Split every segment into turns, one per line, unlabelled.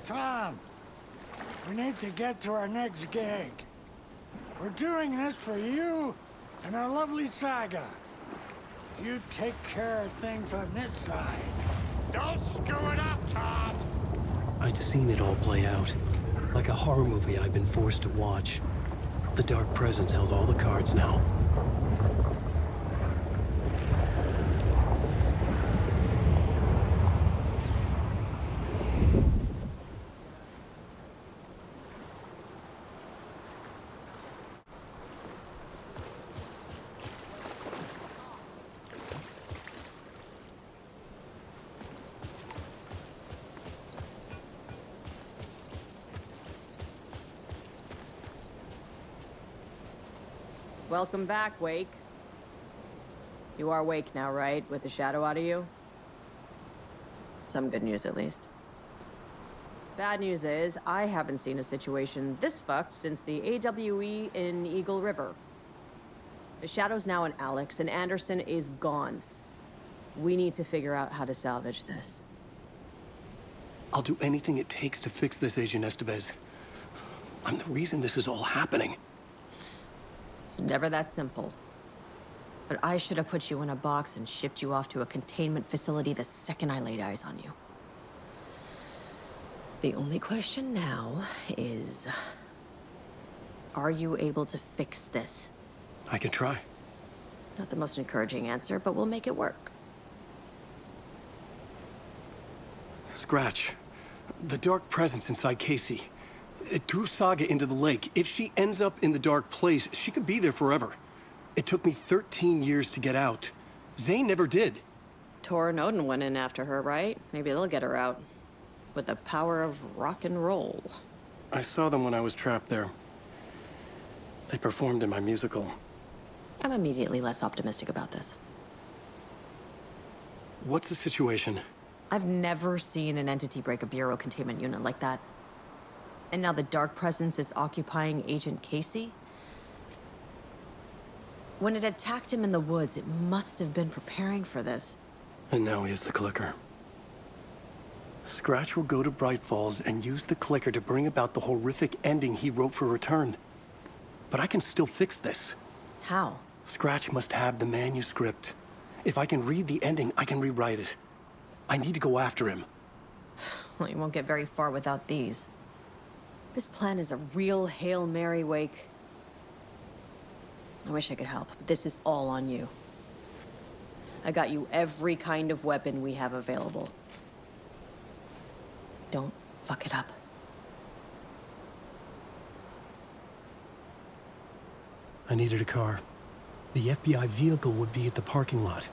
Tom, we need to get to our next gig. We're doing this for you and our lovely Saga. You take care of things on this side. Don't screw it up, Tom!
I'd seen it all play out. Like a horror movie I'd been forced to watch. The Dark Presence held all the cards now.
Welcome back, Wake. You are Wake now, right? With the shadow out of you? Some good news, at least. Bad news is, I haven't seen a situation this fucked since the AWE in Eagle River. The shadow's now in Alex, and Anderson is gone. We need to figure out how to salvage this.
I'll do anything it takes to fix this, Agent Estevez. I'm the reason this is all happening.
It's never that simple. But I should have put you in a box and shipped you off to a containment facility the second I laid eyes on you. The only question now is... are you able to fix this?
I can try.
Not the most encouraging answer, but we'll make it work.
Scratch. The Dark Presence inside Casey. It threw Saga into the lake. If she ends up in the dark place, she could be there forever. It took me 13 years to get out. Zane never did.
Tor and Odin went in after her, right? Maybe they'll get her out. With the power of rock and roll.
I saw them when I was trapped there. They performed in my musical.
I'm immediately less optimistic about this.
What's the situation?
I've never seen an entity break a bureau containment unit like that. And now the Dark Presence is occupying Agent Casey? When it attacked him in the woods, it must have been preparing for this.
And now he has the clicker. Scratch will go to Bright Falls and use the clicker to bring about the horrific ending he wrote for Return. But I can still fix this.
How?
Scratch must have the manuscript. If I can read the ending, I can rewrite it. I need to go after him.
Well, you won't get very far without these. This plan is a real Hail Mary, Wake. I wish I could help, but this is all on you. I got you every kind of weapon we have available. Don't fuck it up.
I needed a car. The FBI vehicle would be at the parking lot.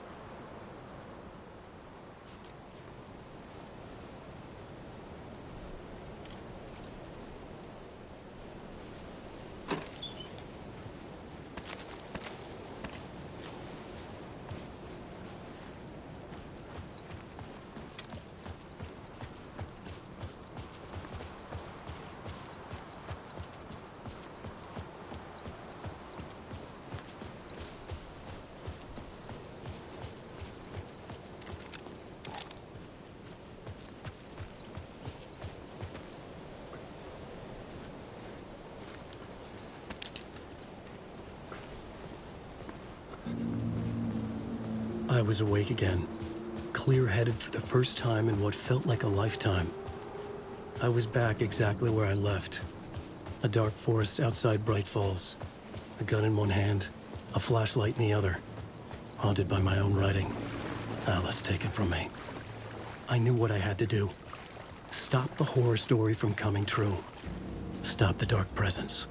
I was awake again, clear-headed for the first time in what felt like a lifetime. I was back exactly where I left. A dark forest outside Bright Falls. A gun in one hand, a flashlight in the other. Haunted by my own writing. Alice taken from me. I knew what I had to do. Stop the horror story from coming true. Stop the Dark Presence.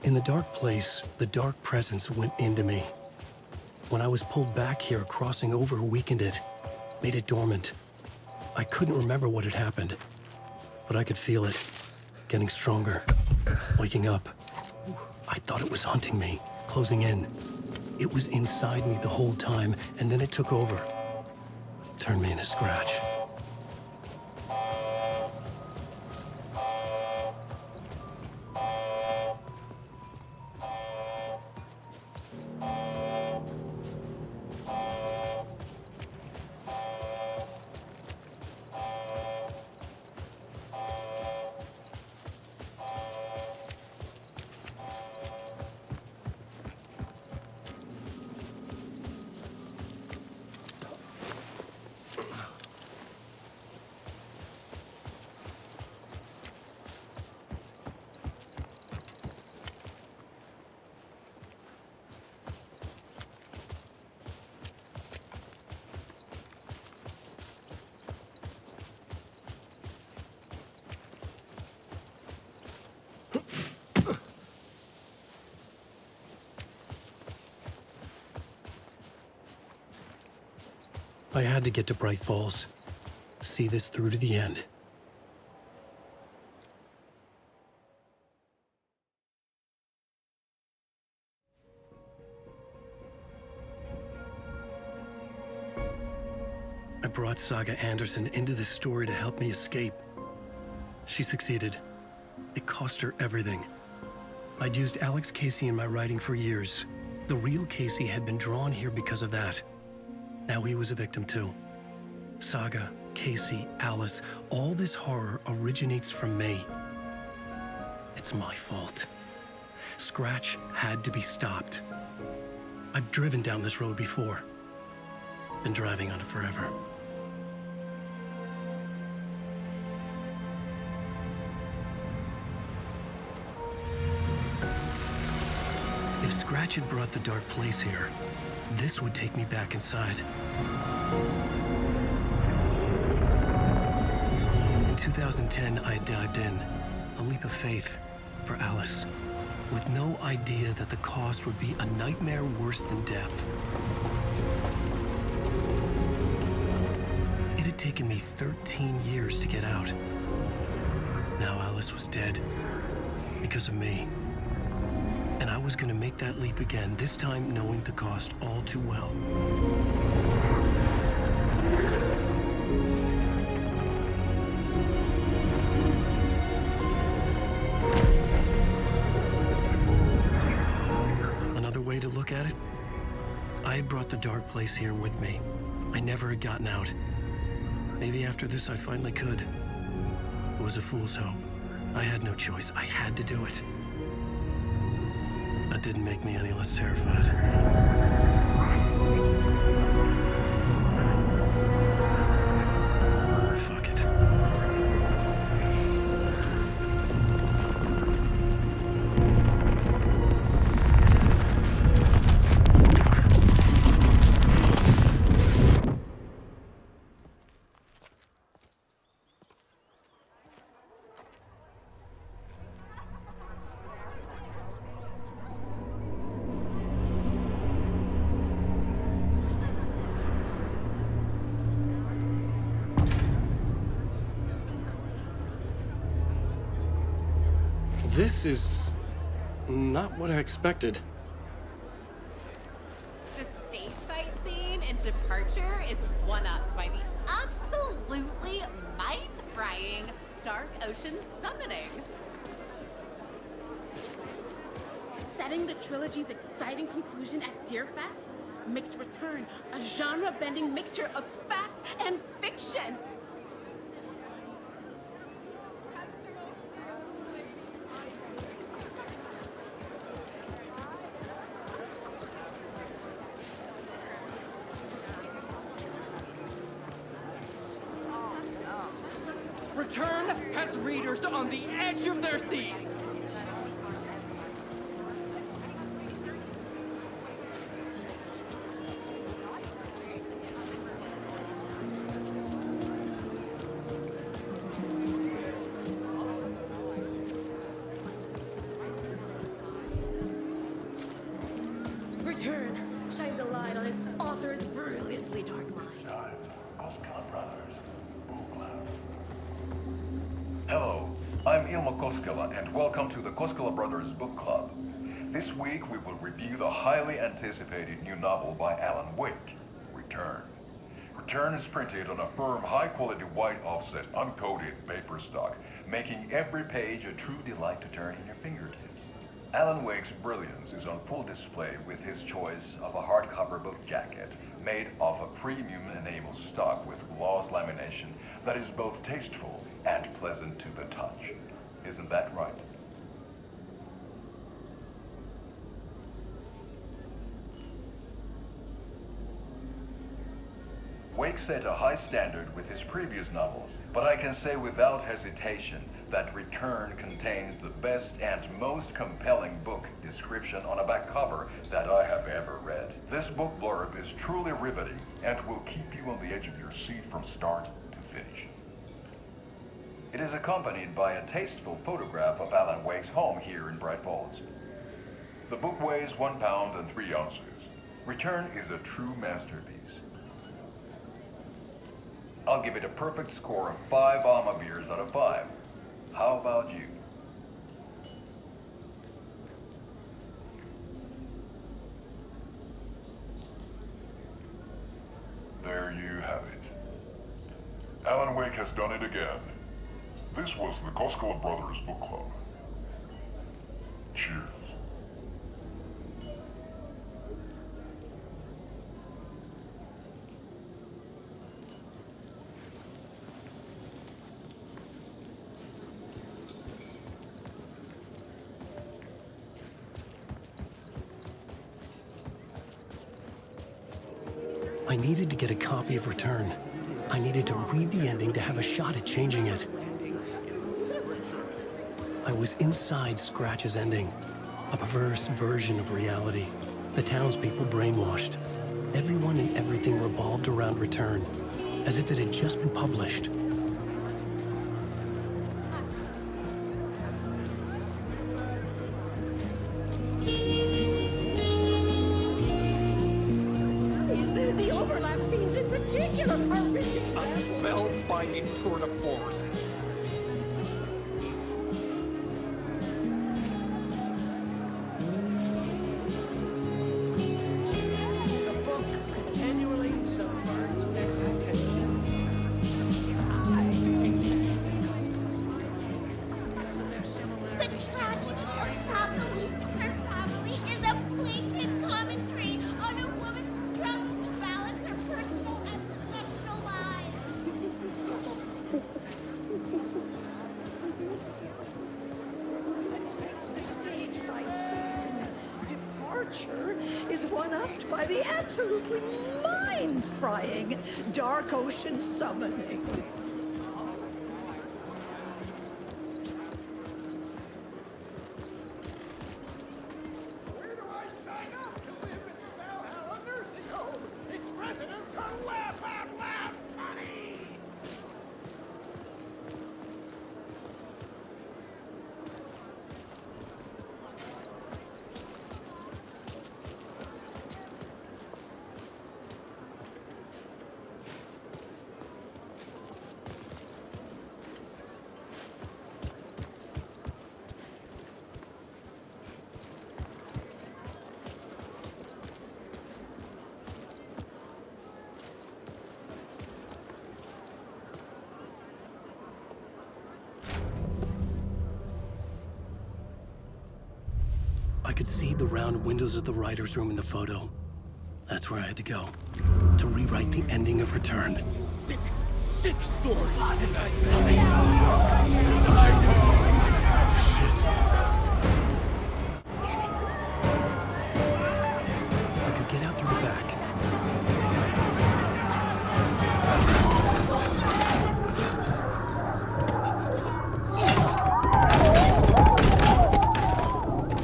In the dark place, the dark presence went into me. When I was pulled back here, crossing over weakened it, made it dormant. I couldn't remember what had happened, but I could feel it, getting stronger, waking up. I thought it was hunting me, closing in. It was inside me the whole time, and then it took over. Turned me into scratch. I had to get to Bright Falls. See this through to the end. I brought Saga Anderson into this story to help me escape. She succeeded. It cost her everything. I'd used Alex Casey in my writing for years. The real Casey had been drawn here because of that. Now he was a victim too. Saga, Casey, Alice, all this horror originates from me. It's my fault. Scratch had to be stopped. I've driven down this road before. Been driving on it forever. If Scratch had brought the dark place here, this would take me back inside. In 2010, I had dived in, a leap of faith for Alice, with no idea that the cost would be a nightmare worse than death. It had taken me 13 years to get out. Now Alice was dead, because of me. And I was gonna make that leap again, this time knowing the cost all too well. Another way to look at it, I had brought the dark place here with me. I never had gotten out. Maybe after this I finally could. It was a fool's hope. I had no choice. I had to do it. That didn't make me any less terrified. Fuck it. This is not what I expected.
The stage fight scene in Departure is one-upped by the absolutely mind-frying Dark Ocean summoning.
Setting the trilogy's exciting conclusion at Deerfest makes Return a genre-bending mixture of fact and fiction.
Return has readers on the edge of their seats.
Return shines a light on its author's brilliantly dark mind.
Koskela Brothers, Book Club. Hello, I'm Ilmo Koskela, and welcome to the Koskela Brothers Book Club. This week we will review the highly anticipated new novel by Alan Wake, Return. Return is printed on a firm, high-quality white offset, uncoated paper stock, making every page a true delight to turn in your fingertips. Alan Wake's brilliance is on full display with his choice of a hardcover book jacket made of a premium enamel stock with gloss lamination that is both tasteful and pleasant to the touch. Isn't that right? Wake set a high standard with his previous novels, but I can say without hesitation that Return contains the best and most compelling book description on a back cover that I have ever read. This book blurb is truly riveting and will keep you on the edge of your seat from start to finish. It is accompanied by a tasteful photograph of Alan Wake's home here in Bright Falls. The book weighs 1 pound and 3 ounces. Return is a true masterpiece. I'll give it a perfect score of 5 Alma beers out of 5. How about you? There you have it. Alan Wake has done it again. This was the Koskela Brothers Book Club. Cheers.
I needed to get a copy of Return. I needed to read the ending to have a shot at changing it. I was inside Scratch's ending, a perverse version of reality. The townspeople brainwashed. Everyone and everything revolved around Return, as if it had just been published.
The overlap scenes in particular are rich
A spellbinding tour de force.
The book continually subverts expectations. I expected because of their
The
similarities.
tragedy of Saga losing her family is a blatant commentary on a woman's struggle to balance her personal and professional lives.
The stage fight scene, Departure, is one-upped by the absolutely mind-frying Dark Ocean summoning.
Where do I sign up to live in the Valhalla nursing home? Its residents are laugh out loud funny!
I could see the round windows of the writer's room in the photo. That's where I had to go, to rewrite the ending of Return.
Sick, sick story!
I could get out through the back.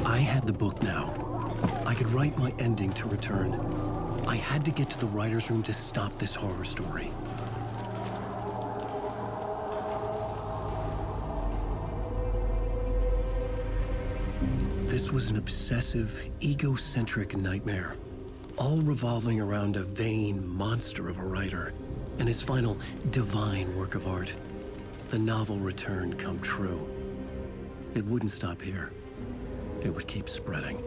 I had the book now. I could write my ending to Return. I had to get to the writer's room to stop this horror story. This was an obsessive, egocentric nightmare, all revolving around a vain monster of a writer and his final divine work of art, the novel Return come true. It wouldn't stop here. It would keep spreading.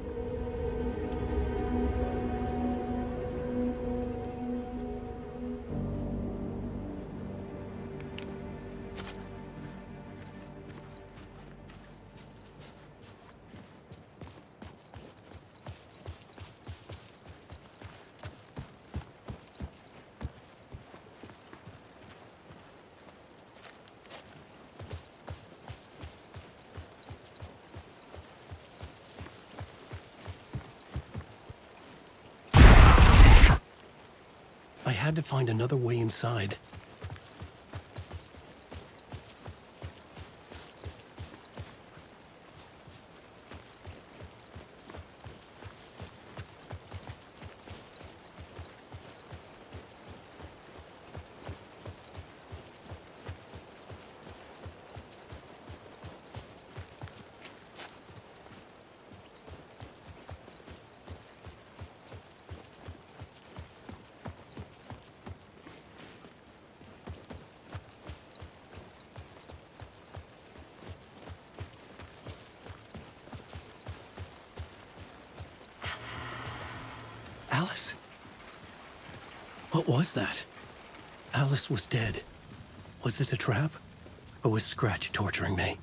I had to find another way inside. Alice? What was that? Alice was dead. Was this a trap? Or was Scratch torturing me?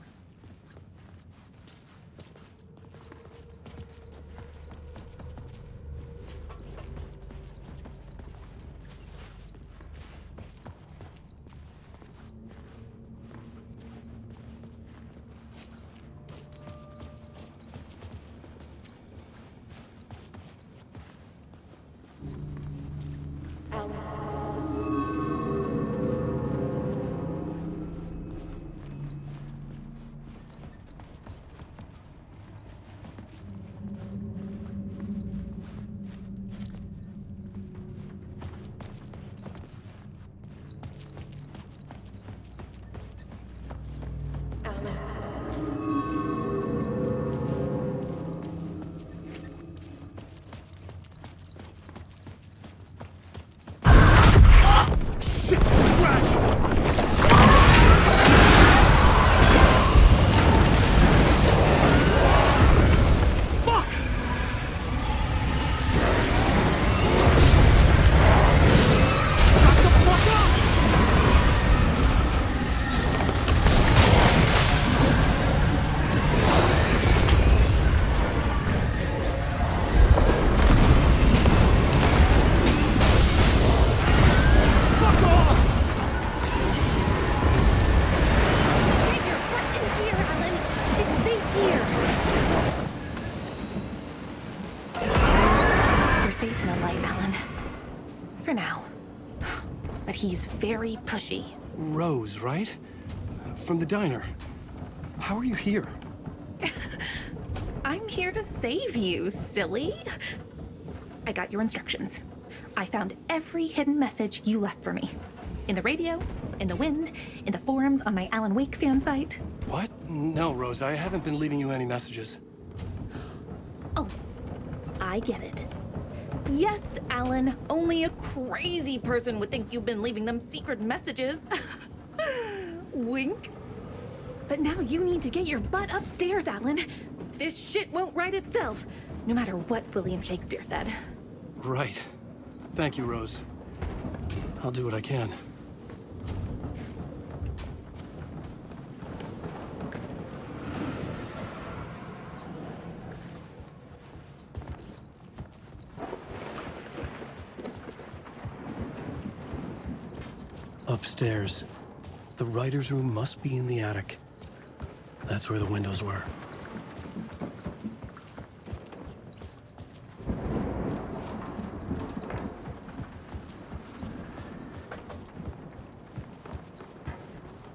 Safe in the light, Alan. For now. But he's very pushy.
Rose, right? From the diner. How are you here?
I'm here to save you, silly. I got your instructions. I found every hidden message you left for me. In the radio, in the wind, in the forums on my Alan Wake fan site.
What? No, Rose, I haven't been leaving you any messages.
Oh, I get it. Yes, Alan, only a crazy person would think you've been leaving them secret messages. Wink. But now you need to get your butt upstairs, Alan. This shit won't right itself, no matter what William Shakespeare said.
Right. Thank you, Rose. I'll do what I can. Upstairs. The writer's room must be in the attic. That's where the windows were.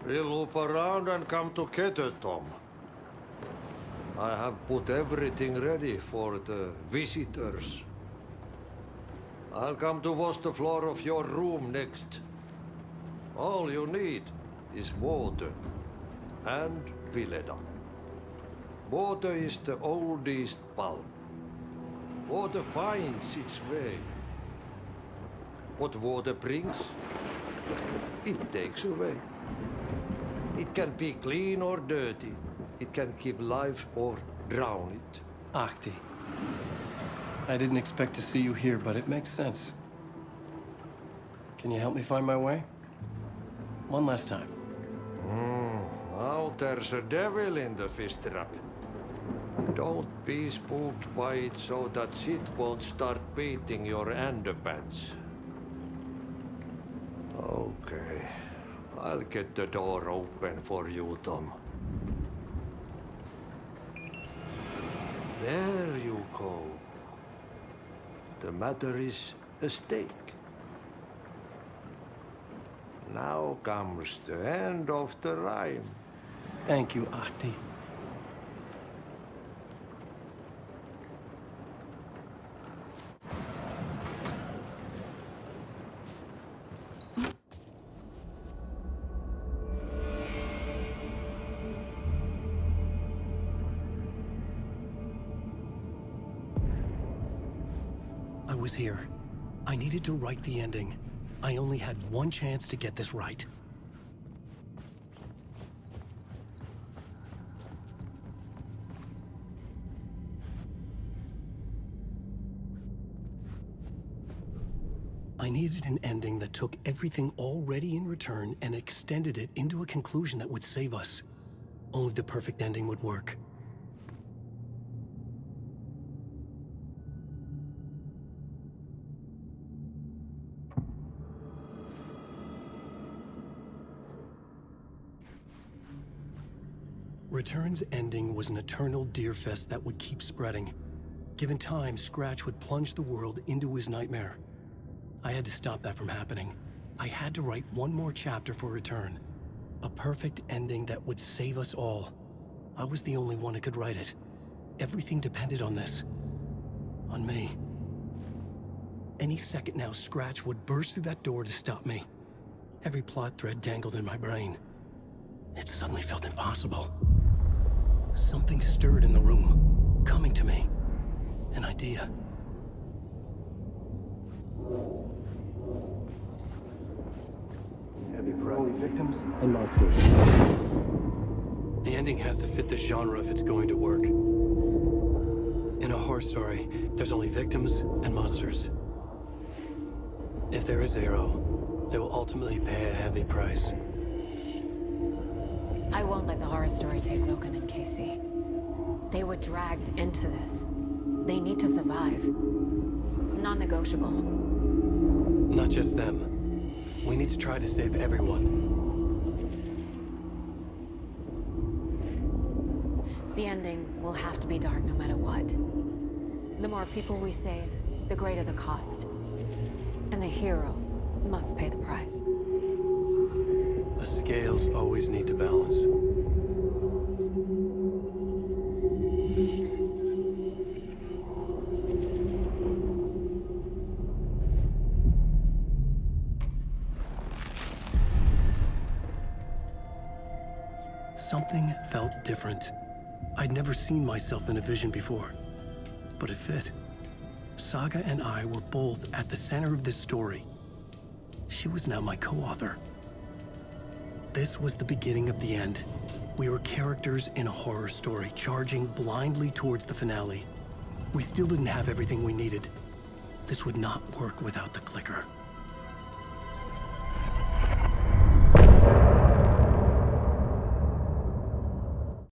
We'll loop around and come together, Tom. I have put everything ready for the visitors. I'll come to wash the floor of your room next. All you need is water and Vileda. Water is the oldest bulb. Water finds its way. What water brings, it takes away. It can be clean or dirty. It can keep life or drown it.
Ahti. I didn't expect to see you here, but it makes sense. Can you help me find my way? One last time.
Now there's a devil in the fish trap. Don't be spooked by it so that shit won't start beating your underpants. Okay. I'll get the door open for you, Tom. There you go. The matter is a stake. Now comes the end of the rhyme.
Thank you, Ahti. I was here. I needed to write the ending. I only had one chance to get this right. I needed an ending that took everything already in Return and extended it into a conclusion that would save us. Only the perfect ending would work. Return's ending was an eternal Deerfest that would keep spreading. Given time, Scratch would plunge the world into his nightmare. I had to stop that from happening. I had to write one more chapter for Return. A perfect ending that would save us all. I was the only one who could write it. Everything depended on this. On me. Any second now, Scratch would burst through that door to stop me. Every plot thread dangled in my brain. It suddenly felt impossible. Something stirred in the room, coming to me. An idea.
Heavy price. Victims and monsters.
The ending has to fit the genre if it's going to work. In a horror story, there's only victims and monsters. If there is Arrow, they will ultimately pay a heavy price.
I won't let the horror story take Logan and Casey. They were dragged into this. They need to survive. Non-negotiable.
Not just them. We need to try to save everyone.
The ending will have to be dark no matter what. The more people we save, the greater the cost. And the hero must pay the price.
The scales always need to balance. Something felt different. I'd never seen myself in a vision before, but it fit. Saga and I were both at the center of this story. She was now my co-author. This was the beginning of the end. We were characters in a horror story, charging blindly towards the finale. We still didn't have everything we needed. This would not work without the clicker.